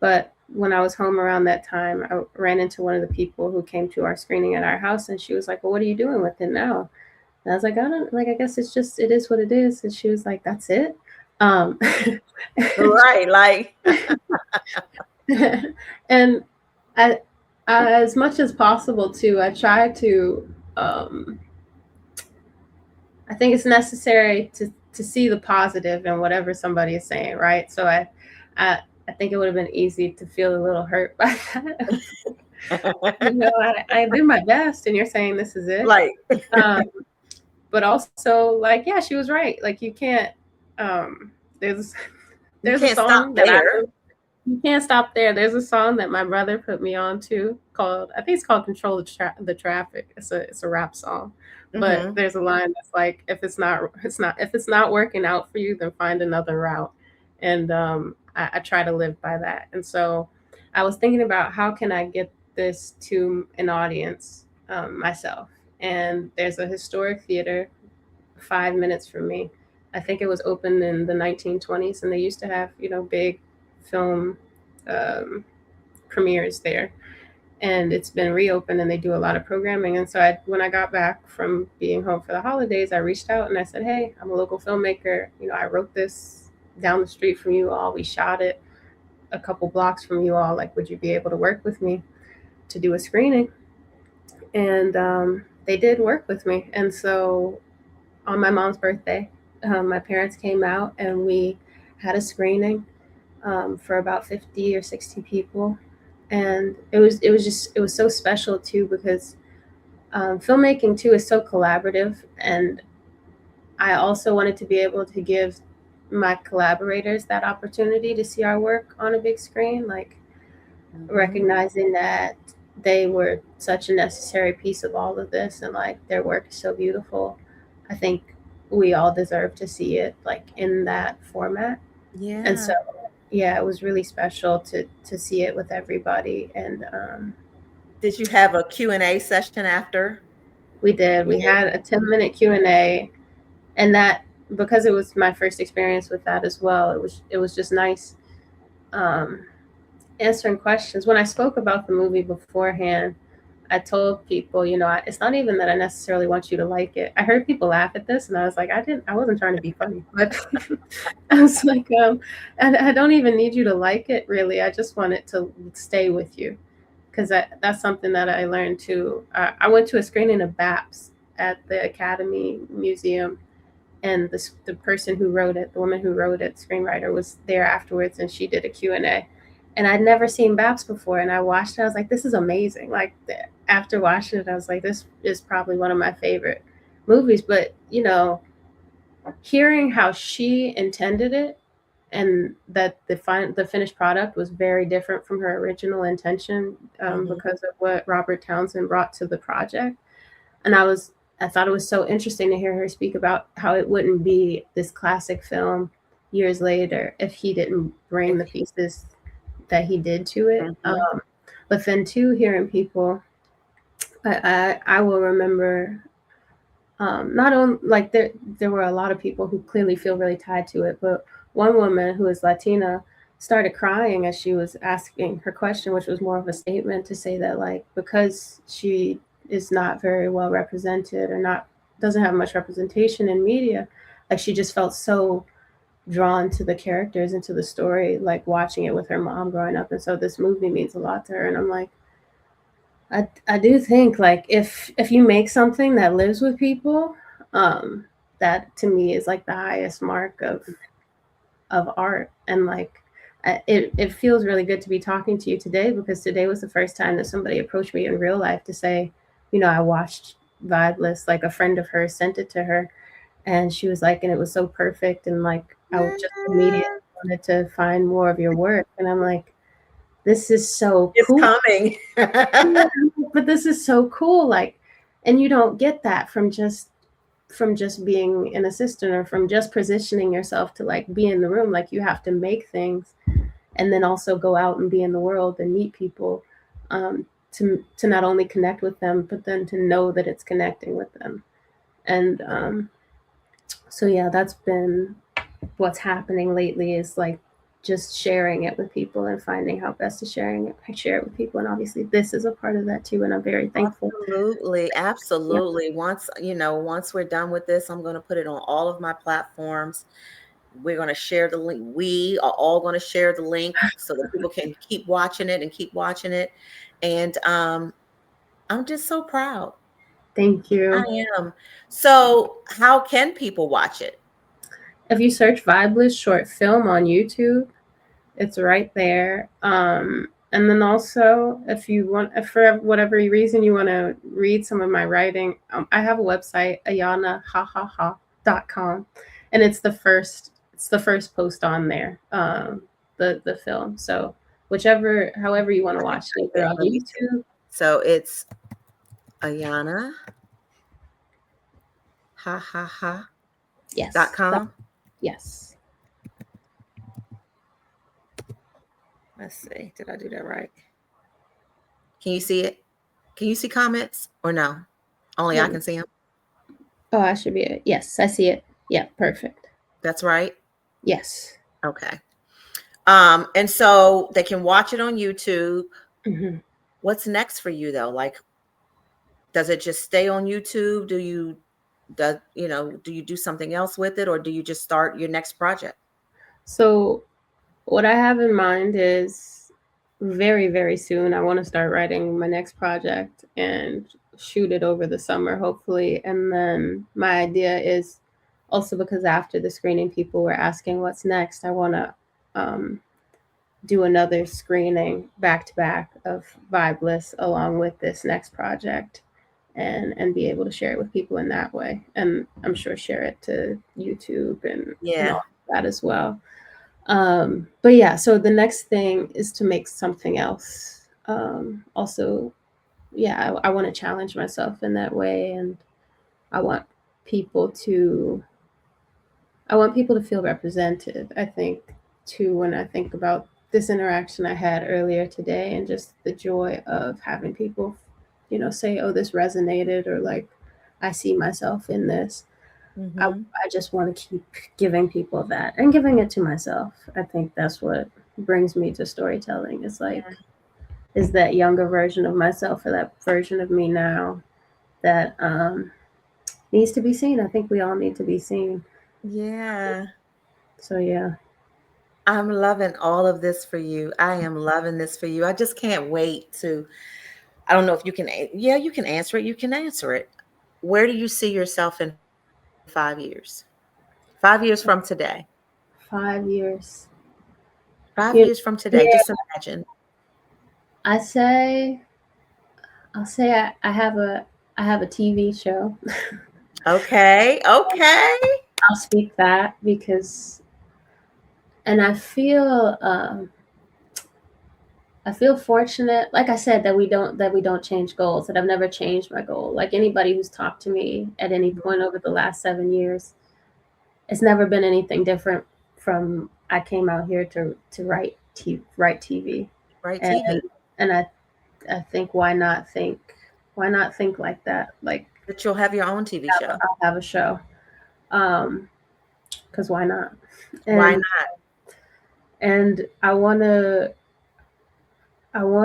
But when I was home around that time, I ran into one of the people who came to our screening at our house, and she was like, "Well, what are you doing with it now?" And I was like, "I don't like. I guess it is what it is." And she was like, "That's it." Um, Right. Like, and I, as much as possible, too, I try to. Um, I think it's necessary to see the positive in whatever somebody is saying, right? So I, I think it would have been easy to feel a little hurt by that. I did my best, and you're saying this is it. like Um, but also, like, yeah, she was right. Like, you can't. Um, there's you there's a can't stop song that there. you can't stop there. There's a song that my brother put me on to called, I think it's called "Control the Traffic." It's a rap song, but Mm-hmm. there's a line that's like, if it's not working out for you, then find another route. And I try to live by that. And so I was thinking about how can I get this to an audience, myself. And there's a historic theater 5 minutes from me. I think it was opened in the 1920s, and they used to have, big film um, premieres there. And it's been reopened, and they do a lot of programming. And so when I got back from being home for the holidays, I reached out and I said, "Hey, I'm a local filmmaker. I wrote this down the street from you all. We shot it a couple blocks from you all. Like, would you be able to work with me to do a screening?" And they did work with me. And so on my mom's birthday, my parents came out and we had a screening, for about 50 or 60 people. And it was so special too, because filmmaking too is so collaborative. And I also wanted to be able to give my collaborators that opportunity to see our work on a big screen, like Mm-hmm. recognizing that they were such a necessary piece of all of this, and like their work is so beautiful. I think we all deserve to see it like in that format. And Yeah. so yeah, it was really special to see it with everybody. And Did you have a Q&A session after we you did? had a 10-minute Q&A. And that, because it was my first experience with that as well, it was just nice, um, answering questions. When I spoke about the movie beforehand, I told people, it's not even that I necessarily want you to like it. I heard people laugh at this, and I was like, I wasn't trying to be funny, but I was like, I don't even need you to like it, really. I just want it to stay with you, because that's something that I learned too. I went to a screening of BAPS at the Academy Museum, and the person who wrote it, the woman who wrote it, screenwriter, was there afterwards, and she did a Q&A. And I'd never seen BAPS before, and I watched it. I was like, this is amazing. Like, after watching it, I was like, this is probably one of my favorite movies. But hearing how she intended it, and that the finished product was very different from her original intention, Mm-hmm. because of what Robert Townsend brought to the project. And I thought it was so interesting to hear her speak about how it wouldn't be this classic film years later if he didn't bring the pieces that he did to it. Mm-hmm. But then too, hearing people I will remember, not only like there were a lot of people who clearly feel really tied to it, but one woman who is Latina started crying as she was asking her question, which was more of a statement to say that, like, because she is not very well represented, or not doesn't have much representation in media, like she just felt so drawn to the characters and to the story, like watching it with her mom growing up, and so this movie means a lot to her. And I'm like, I do think, like, if you make something that lives with people, um, that to me is like the highest mark of art. And like, it feels really good to be talking to you today, because today was the first time that somebody approached me in real life to say, I watched Vibeless. Like, a friend of hers sent it to her, and she was like, and it was so perfect, and like I would just immediately Yeah, wanted to find more of your work. And I'm like, this is so it's cool. coming. Yeah, but this is so cool. Like, and you don't get that from just being an assistant, or from just positioning yourself to like be in the room. Like, you have to make things, and then also go out and be in the world and meet people, to not only connect with them, but then to know that it's connecting with them. And so yeah, that's been what's happening lately, is like just sharing it with people and finding how best to share it with people. And obviously this is a part of that too, and I'm very thankful. Absolutely, Yeah, absolutely. Once we're done with this, I'm going to put it on all of my platforms. We're going to share the link. We are all going to share the link so that people can keep watching it and keep watching it. And I'm just so proud. thank you. I am. So, how can people watch it? If you search Vibeless short film on YouTube, it's right there. And then also, if you want, if for whatever reason you want to read some of my writing, I have a website, ayannahahaha.com, and it's the first post on there, the film. So however you want to I can watch it, type either it. on Let me see. YouTube. So it's Ayanna ha ha ha dot Yes, com. yes. Let's see. Did I do that right? Can you see it? Can you see comments or no? Only I Let me- can see them. Oh, I should be it. Yes, I see it. Yeah, perfect. That's right. Yes. Okay. And so they can watch it on YouTube. Hmm. What's next for you though? Like, does it just stay on YouTube? Do you do something else with it, or do you just start your next project? So what I have in mind is, very, very soon, I want to start writing my next project and shoot it over the summer, hopefully. And then my idea is also, because after the screening, people were asking what's next. I want to um, do another screening back to back of Vibeless along with this next project, and be able to share it with people in that way. And I'm sure share it to YouTube and Yeah. all that as well. But yeah, so the next thing is to make something else. Also, yeah, I want to challenge myself in that way, and I want people to, I want people to feel represented. I think too, when I think about this interaction I had earlier today, and just the joy of having people, say, "Oh, this resonated," or like, "I see myself in this." Mm-hmm. I just want to keep giving people that, and giving it to myself. I think that's what brings me to storytelling. Is like, Yeah. is that younger version of myself, or that version of me now, that needs to be seen. I think we all need to be seen. Yeah. So yeah, I'm loving all of this for you. I am loving this for you. I just can't wait to. I don't know if you can. Yeah, you can answer it. You can answer it. Where do you see yourself in 5 years? 5 years from today. 5 years. 5 years You, from today. yeah, Just imagine. I say, I'll say I have a TV show. Okay. Okay. I'll speak that, because, and I feel fortunate, like I said, that we don't change goals. That I've never changed my goal. Like, anybody who's talked to me at any point over the last 7 years, it's never been anything different from, I came out here to write TV, Right. and TV. and I think, why not think? Why not think like that? Like That you'll have your own TV show. I'll have a show. Because why not? Why And not? I want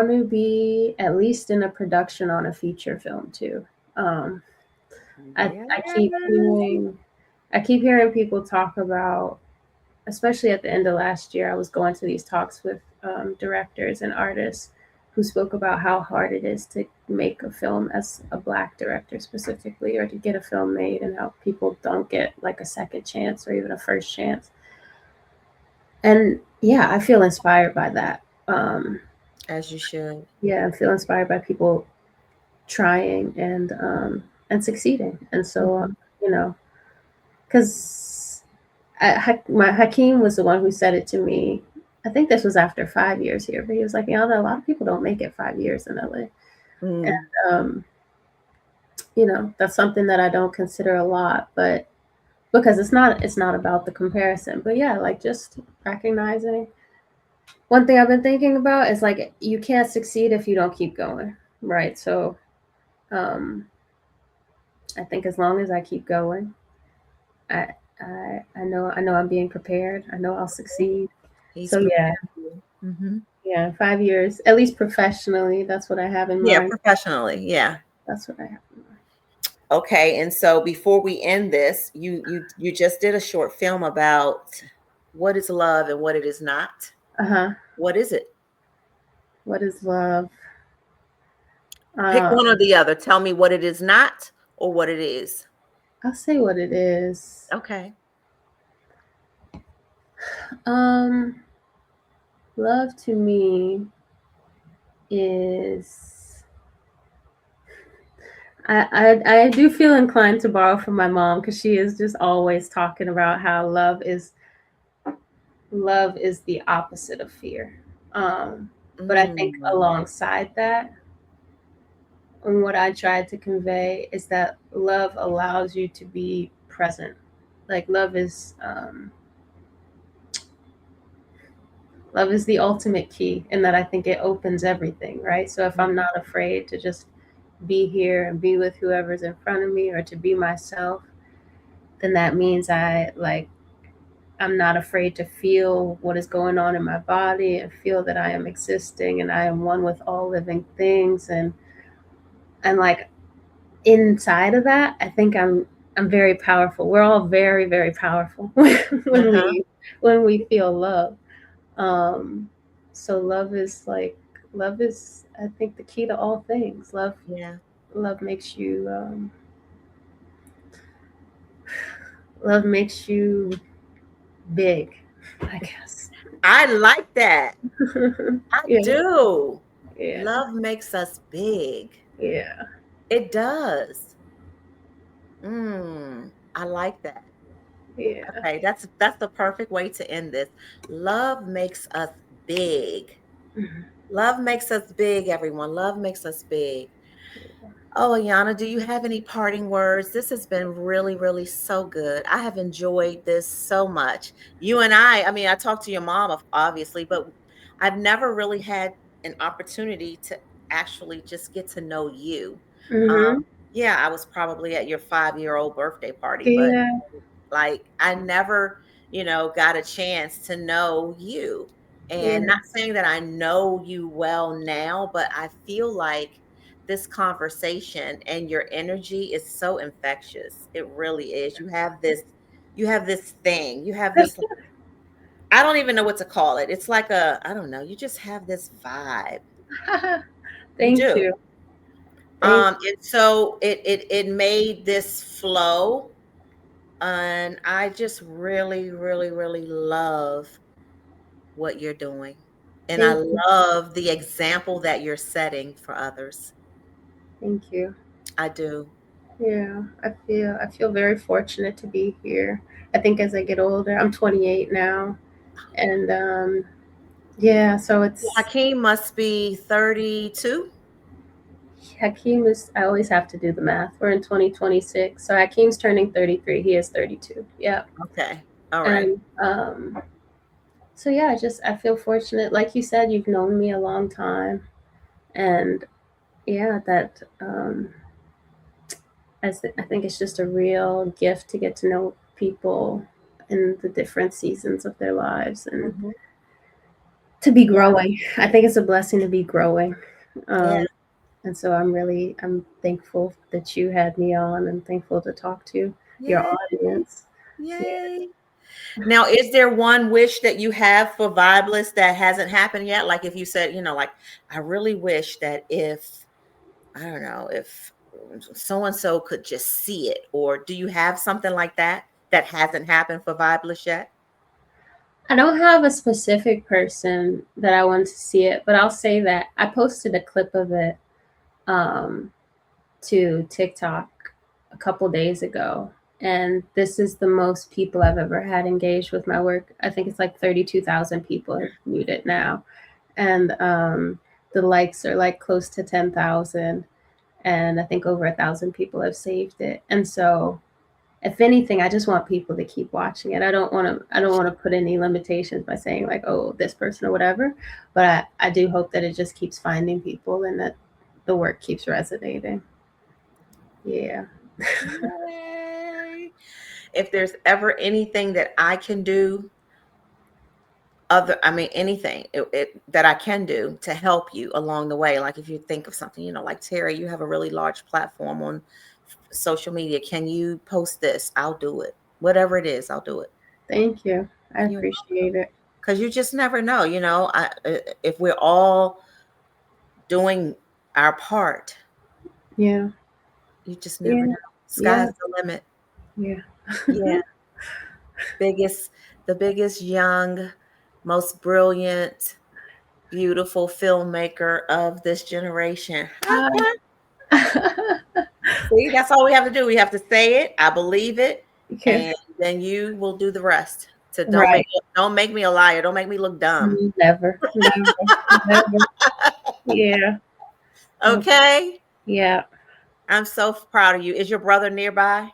to be at least in a production on a feature film too. Um, I keep Yes. hearing people talk about, especially at the end of last year, I was going to these talks with directors and artists who spoke about how hard it is to make a film as a Black director specifically, or to get a film made, and how people don't get like a second chance or even a first chance. And yeah, I feel inspired by that. Um, As you should. yeah, I feel inspired by people trying and succeeding. And so, Mhm. you know, because my Hakeem was the one who said it to me. I think this was after 5 years here, but he was like, "Yeah, a lot of people don't make it 5 years in LA," Mm. and that's something that I don't consider a lot, but because it's not about the comparison, but yeah, like just recognizing. One thing I've been thinking about is like you can't succeed if you don't keep going, right? So um, I think as long as I keep going, I I know I'm being prepared. I know I'll succeed. He's So yeah, prepared you. Hmm. yeah, 5 years, at least professionally, that's what I have in Yeah, mind. professionally. Yeah. That's what I have in Okay. And so before we end this, you just did a short film about what is love and what it is not. mind. Uh-huh. What is it? What is love? Pick Uh, one or the other. Tell me what it is not or what it is. I'll say what it is. Okay. Um, Love to me is I do feel inclined to borrow from my mom because she is just always talking about how love is the opposite of fear. Um, but I think Mm. alongside that, and what I tried to convey is that love allows you to be present. Like love is the ultimate key, in that I think it opens everything, right? So if I'm not afraid to just be here and be with whoever's in front of me, or to be myself, then that means I'm not afraid to feel what is going on in my body, and feel that I am existing and I am one with all living things. And like inside of that, I think I'm very powerful. We're all very, very powerful when Uh-huh. we feel love. Um, so love is I think the key to all things. Yeah. Love makes you love makes you big, I guess. I like that. I Yeah, do. yeah, Love makes us big. yeah, It does. I like that. yeah. Okay, that's the perfect way to end this. Love makes us big. Mhm. Love makes us big, everyone. Love makes us big. Oh, Ayana, do you have any parting words? This has been really, really so good. I have enjoyed this so much. You and I mean, I talked to your mom, obviously, but I've never really had an opportunity to actually just get to know you. Mhm. Yeah, I was probably at your 5-year-old birthday party, but Yeah, like I never, got a chance to know you. And yeah. not saying that I know you well now, but I feel like this conversation and your energy is so infectious. It really is. You have this thing. You have this, I don't even know what to call it. It's like I don't know, you just have this vibe. You Thank do. you. Thank And so it made this flow. And I just really, really, really love what you're doing. And I thank you. love the example that you're setting for others. Thank you. I do. Yeah, I feel very fortunate to be here. I think as I get older, I'm 28 now, and yeah, so it's Joaquin must be 32. Hakeem is. I always have to do the math. We're in 2026, so Hakeem's turning 33. He is 32. Yeah, Okay. All right. and so yeah, I feel fortunate. Like you said, you've known me a long time, and yeah, that I think it's just a real gift to get to know people in the different seasons of their lives and Mhm. to be Yeah. growing. I think it's a blessing to be growing. Yeah. And so I'm thankful that you had me on and thankful to talk to your Yay. audience. Yeah. Yay. Now, is there one wish that you have for Vibeless that hasn't happened yet? Like if you said, like, I really wish that if, I don't know, if so and so could just see it, or do you have something like that that hasn't happened for Vibeless yet? I don't have a specific person that I want to see it, but I'll say that I posted a clip of it um, to TikTok a couple days ago. And this is the most people I've ever had engaged with my work. I think it's like 32,000 people have viewed it now. And the likes are like close to 10,000. And I think over 1,000 people have saved it. And so if anything, I just want people to keep watching it. I don't want to put any limitations by saying like, oh, this person or whatever. But I do hope that it just keeps finding people and that the work keeps resonating. Yeah. Yay. If there's ever anything that I can do, anything that I can do to help you along the way, like if you think of something, like Terry, you have a really large platform on social media, can you post this? I'll do it. Whatever it is, I'll do it. Thank you. I You're appreciate it. because you just never know, if we're all doing our part, Yeah. you just never Yeah. know. Yeah. Sky's the limit. Yeah. Yeah. biggest the biggest young, most brilliant, beautiful filmmaker of this generation. See, that's all we have to do. We have to say it. I believe it, Okay. and then you will do the rest. So Right. don't make me a liar. Don't make me look dumb. Never. Never. Never. Yeah. Okay. Yeah. I'm so proud of you. Is your brother nearby?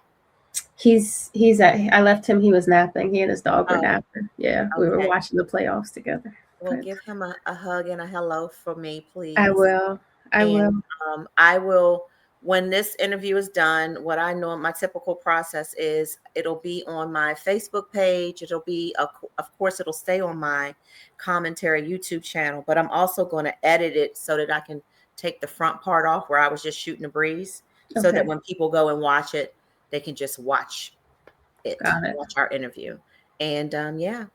He's at I left him, he was napping. He and his dog were Oh, napping. Yeah. We were okay. watching the playoffs together. Well, But give him a hug and a hello for me, I please. will. I And will. I will, when this interview is done, what I know my typical process is it'll be on my Facebook page. It'll be, of course, it'll stay on my commentary YouTube channel, but I'm also going to edit it so that I can take the front part off where I was just shooting a breeze so that Okay. when people go and watch it, they can just Got it. watch our interview. And yeah,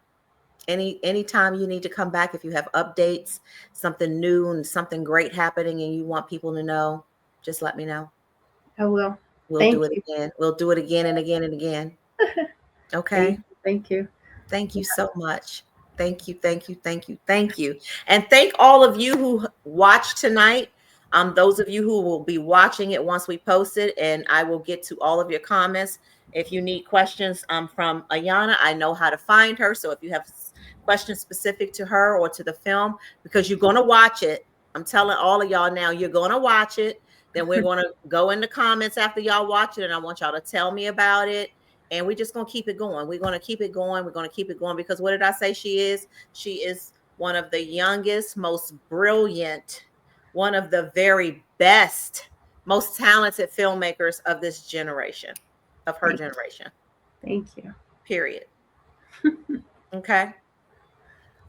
anytime you need to come back, if you have updates, something new and something great happening and you want people to know, just let me know. I will. We'll Thank do it you. again. We'll do it again and again and again. Thank Okay. you. Thank you. Thank you so much. Thank you, thank you, thank you, thank you. And thank all of you who watched tonight. Those of you who will be watching it once we post it, and I will get to all of your comments. If you need questions from Ayanna, I know how to find her. So if you have questions specific to her or to the film, because you're going to watch it, I'm telling all of y'all now, you're going to watch it. Then we're going to go in the comments after y'all watch it, and I want y'all to tell me about it, and we're just going to keep it going. We're going to keep it going. We're going to keep it going because what did I say she is? She is one of the youngest, most brilliant, one of the very best, most talented filmmakers of this generation, of her Thank, generation, thank you. period. Okay.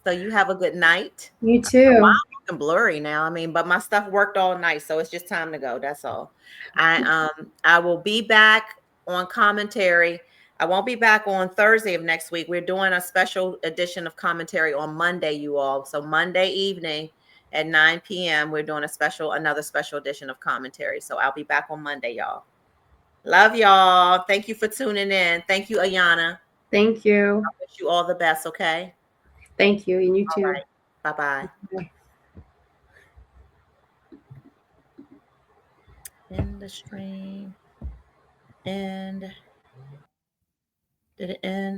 So you have a good night. You Wow, too. I'm looking blurry now. But my stuff worked all night, so it's just time to go. That's all. I will be back on commentary. I won't be back on Thursday of next week. We're doing a special edition of commentary on Monday, you all. So Monday evening at 9 p.m. we're doing another special edition of commentary. So I'll be back on Monday, y'all. Love y'all. Thank you for tuning in. Thank you, Ayanna. Thank you. Wish you all the best. Okay. Thank you. And you All too. right. Bye bye. Bye. End the stream. And did it end?